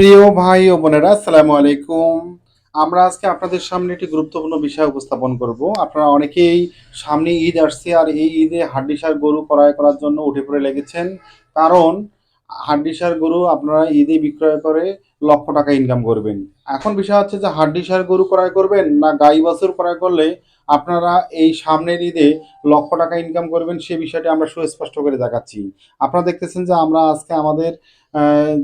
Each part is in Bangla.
প্রিয় ভাই ও বোনেরা, আসসালামু আলাইকুম। আমরা আজকে আপনাদের সামনে একটি গুরুত্বপূর্ণ বিষয় উপস্থাপন করব। আপনারা অনেকেই সামনে ঈদ আসছে, আর এই ঈদে হাড্ডিসার গরু ক্রয় করার জন্য উঠে পড়ে লেগেছেন। কারণ হাড্ডিসার গরু আপনারা ঈদে বিক্রয় করে লক্ষ টাকা ইনকাম করবেন। এখন বিষয় হচ্ছে যে হাড্ডিসার গরু ক্রয় করবেন না গাই বাছুর ক্রয় করলে আপনারা এই সামনের ঈদে লক্ষ টাকা ইনকাম করবেন, সে বিষয়টি আমরা সুস্পষ্ট করে দেখাচ্ছি। আপনারা দেখতেছেন যে আমরা আজকে আমাদের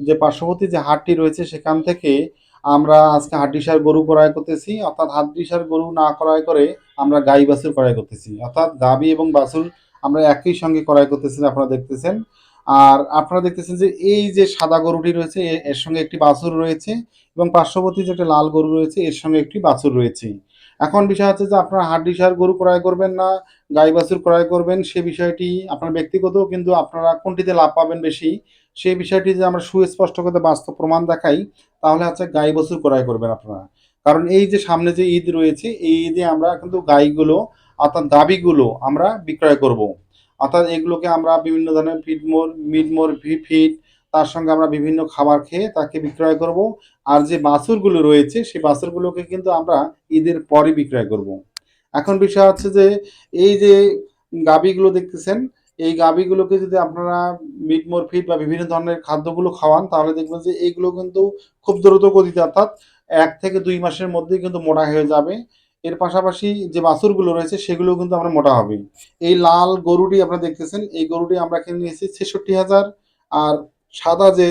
যে পার্শ্ববর্তী যে হাটটি রয়েছে সেখান থেকে আমরা আজকে হাড্ডিসার গরু ক্রয় করতেছি, অর্থাৎ হাড্ডিসার গরু না ক্রয় করে আমরা গাই বাছুর ক্রয় করতেছি, অর্থাৎ গাভী এবং বাছুর আমরা একই সঙ্গে ক্রয় করতেছি। আপনারা দেখতেছেন, আর আপনারা দেখতেছেন যে এই যে সাদা গরুটি রয়েছে এর সঙ্গে একটি বাছুর রয়েছে, এবং পার্শ্ববর্তী যে একটা লাল গরু রয়েছে এর সঙ্গে একটি বাছুর রয়েছে। এখন বিষয় হচ্ছে যে আপনারা হাড্ডিসার গরু ক্রয় করবেন না গাই বাছুর ক্রয় করবেন, সে বিষয়টি আপনার ব্যক্তিগত, কিন্তু আপনারা কোনটিতে লাভ পাবেন বেশি সেই বিষয়টি যে আমরা সুস্পষ্ট করে বাস্তব প্রমাণ দেখাই, তাহলে হচ্ছে গাই বাছুর ক্রয় করবেন আপনারা। কারণ এই যে সামনে যে ঈদ রয়েছে এই ঈদে আমরা কিন্তু গাইগুলো অর্থাৎ গাভীগুলো আমরা বিক্রয় করব। অর্থাৎ এগুলোকে আমরা বিভিন্ন ধরনের ফিডমোর মিডমোর ফিড, তার সঙ্গে আমরা বিভিন্ন খাবার খেয়ে তাকে বিক্রয় করব। আর যে বাছুরগুলো রয়েছে সেই বাছুরগুলোকে কিন্তু আমরা ঈদের পরে বিক্রয় করব। এখন বিষয় হচ্ছে যে এই যে গাভীগুলো দেখতেছেন, এই গাভীগুলোকে যদি আপনারা মিটমোর ফিড বা বিভিন্ন ধরনের খাদ্যগুলো খাওয়ান তাহলে দেখবেন যে এইগুলো কিন্তু খুব দ্রুত গতিতে, অর্থাৎ 1 থেকে 2 মাসের মধ্যেই কিন্তু মোটা হয়ে যাবে। এর পাশাপাশি যে বাছুরগুলো রয়েছে সেগুলো কিন্তু আমরা মোটা হবে। এই লাল গরুটি আপনারা দেখতেছেন, এই গরুটি আমরা কিনে নিয়েছি 66,000। আর সাদা যে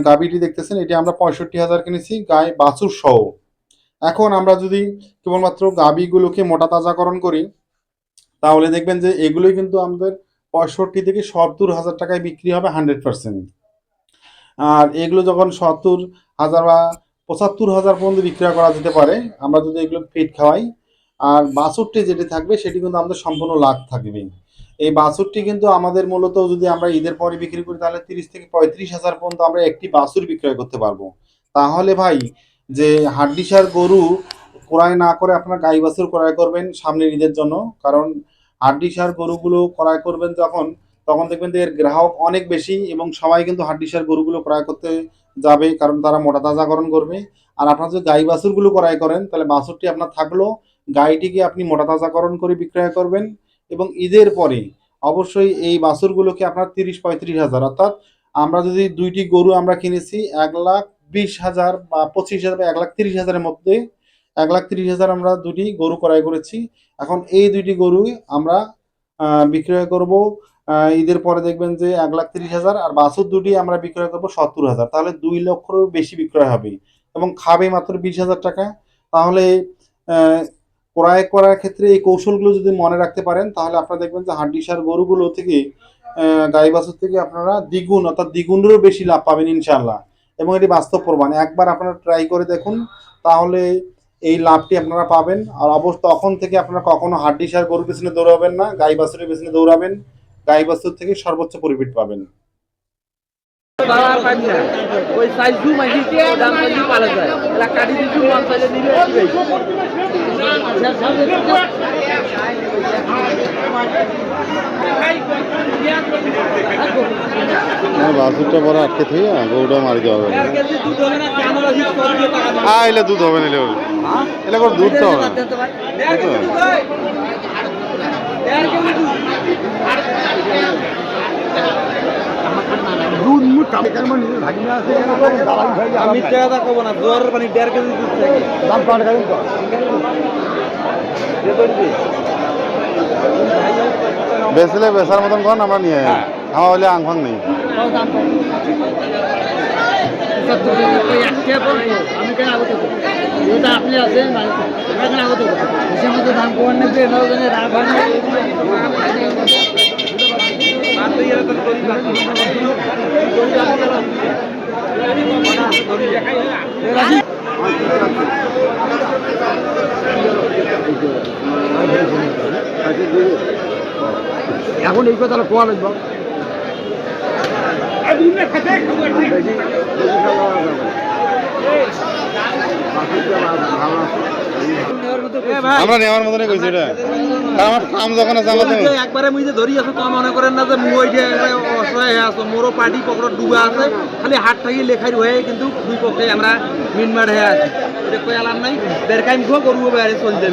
গাভীটি দেখতেছেন এটি আমরা 65,000 কিনেছি, গায়ে বাছুর সহ। এখন আমরা যদি কেবলমাত্র গাভীগুলোকে মোটা তাজাকরণ করি তাহলে দেখবেন যে এগুলোই কিন্তু আমাদের 65 থেকে 70 হাজার টাকায় বিক্রি হবে 100%। আর এগুলো যখন 70 হাজার বা 75 হাজার পর্যন্ত বিক্রয় করা যেতে পারে আমরা যদি এগুলো ফিড খাওয়াই। আর বাছুরটি যেটি থাকবে সেটি কিন্তু আমাদের সম্পূর্ণ লাভ থাকবে। এই বাছুরটি কিন্তু আমাদের মূলত যদি আমরা ঈদের পরে বিক্রি করি তাহলে 30 থেকে 35 হাজার পর্যন্ত আমরা একটি বাছুর বিক্রয় করতে পারবো। তাহলে ভাই, যে হাড্ডিসার গরু ক্রয় না করে আপনারা গাই বাছুর ক্রয় করবেন সামনের ঈদের জন্য। কারণ হাড্ডিসার গরুগুলো ক্রয় করবেন যখন, তখন দেখবেন যে এর গ্রাহক অনেক বেশি এবং সবাই কিন্তু হাড্ডিসার গরুগুলো ক্রয় করতে যাবে, কারণ তারা মোটা তাজাকরণ করবে। আর আপনারা যদি গাই বাছুরগুলো ক্রয় করেন তাহলে বাছুরটি আপনার থাকলো, গাইটিকে আপনি মোটা তাজাকরণ করে বিক্রয় করবেন। এবং ঈদের পরে অবশ্যই এই বাছুরগুলোকে আপনার 30-35 হাজার, অর্থাৎ আমরা যদি দুইটি গরু আমরা কিনেছি 1,20,000 বা 25,000 বা 1,30,000-এর মধ্যে, 1,30,000 আমরা দুটি গরু ক্রয় করেছি। এখন এই দুইটি গরু আমরা বিক্রয় করব ঈদের পরে, দেখবেন যে 1,30,000, আর বাছুর দুটি আমরা বিক্রয় করবো 70,000, তাহলে 2 লক্ষেরও বেশি বিক্রয় হবে এবং খাবে মাত্র 20,000 টাকা। তাহলে আহ, ক্রয় করার ক্ষেত্রে এই কৌশলগুলো যদি মনে রাখতে পারেন তাহলে আপনারা দেখবেন যে হাড্ডিসার গরুগুলো থেকে গাই বাছুর থেকে আপনারা দ্বিগুণ অর্থাৎ দ্বিগুণেরও বেশি লাভ পাবেন ইনশাল্লাহ। এবং এটি বাস্তব প্রমাণ, একবার আপনারা ট্রাই করে দেখুন, তাহলে এই লাভটি আপনারা পাবেন। আর অবশ্য তখন থেকে আপনারা কখনো হাড্ডিসার গরুর পিছনে দৌড়াবেন না, গাই বাছুরের পিছনে দৌড়াবেন। গাই বাছুর থেকে সর্বোচ্চ প্রফিট পাবেন। ওই সাইজ জু মাইদিকে দাম কাটি পালা যায় এলা কাটি দিছু মান চাইলে নিবে বাছুরটা বড় আটকে থেকে গরুটা মারি দেওয়া হবে। এলে দুধ হবে না, এলে করে দুধ তো হবে আমি টাকা কব না জোর পানি 1.5 কেজি দুধ থাকে দাম পাড় গাড়ি তো বেচলে বেচার মতন কন আমরা নিয়ে আমার বলে আংফাং নেই। আমি কেন আগত আপনি আছেন আগত দাম কমার নেবে রাগ হয় এখন এই কথা কোয়া লাগবে নেওয়ার মতো আমরা নেওয়ার মতনই কইছি এটা কারণ আমার ফার্ম যখন আছে আমাদের একবারে মুই যে ধরি আছো তো মনে করেন না যে মুই যে অসহায় হয়ে আছো মোরও পার্টি পকড় ডুবে আছে খালি হাত থাকি লেখাই হয়ে কিন্তু দুই পক্ষে আমরা মিনমার হয়ে আছি এটা কই আলাম নাই বেরকাইম গো করবো বাইরে চলতে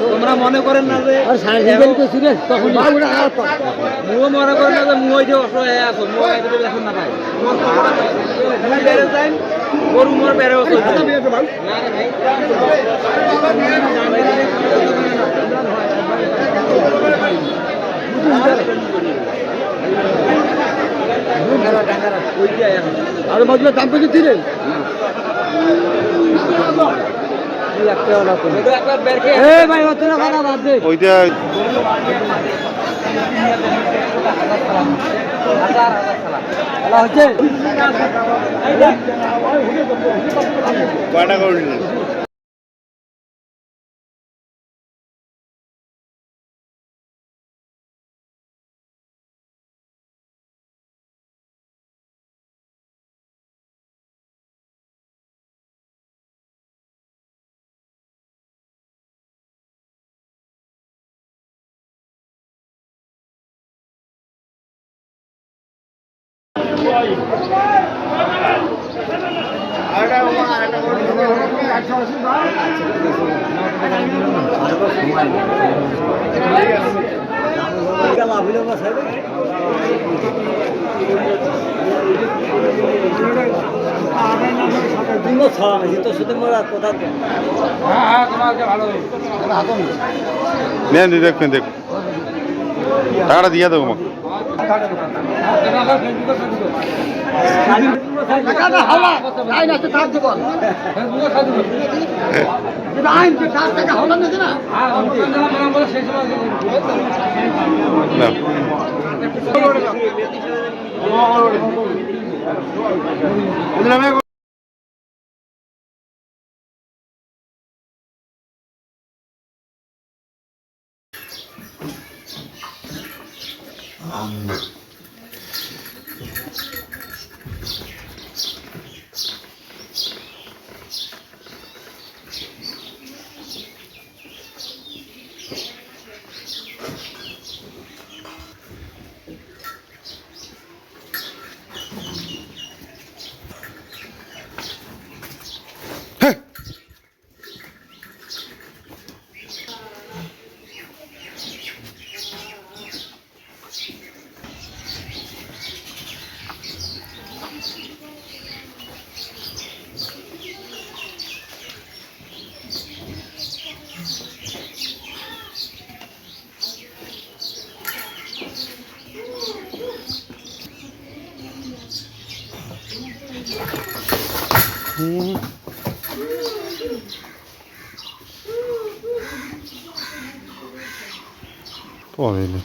তোমরা মনে করেন না যে মুও মনে করেন না যে মুই যে অসহায় হয়ে আছো মুই এটা দেখুন না ভাই মোর মুই বেরে যাই গরু মোর বেরেও চলতে না রে ভাই আরে মজলে দাম পেয়েছি দিলেন ভাই অত না খারাপ আছে ওইটা হচ্ছে কয়টা করে নিলেন নেন দেখবেন দেখ টাকাটা দিয়ে দেবো আমাকে না পরে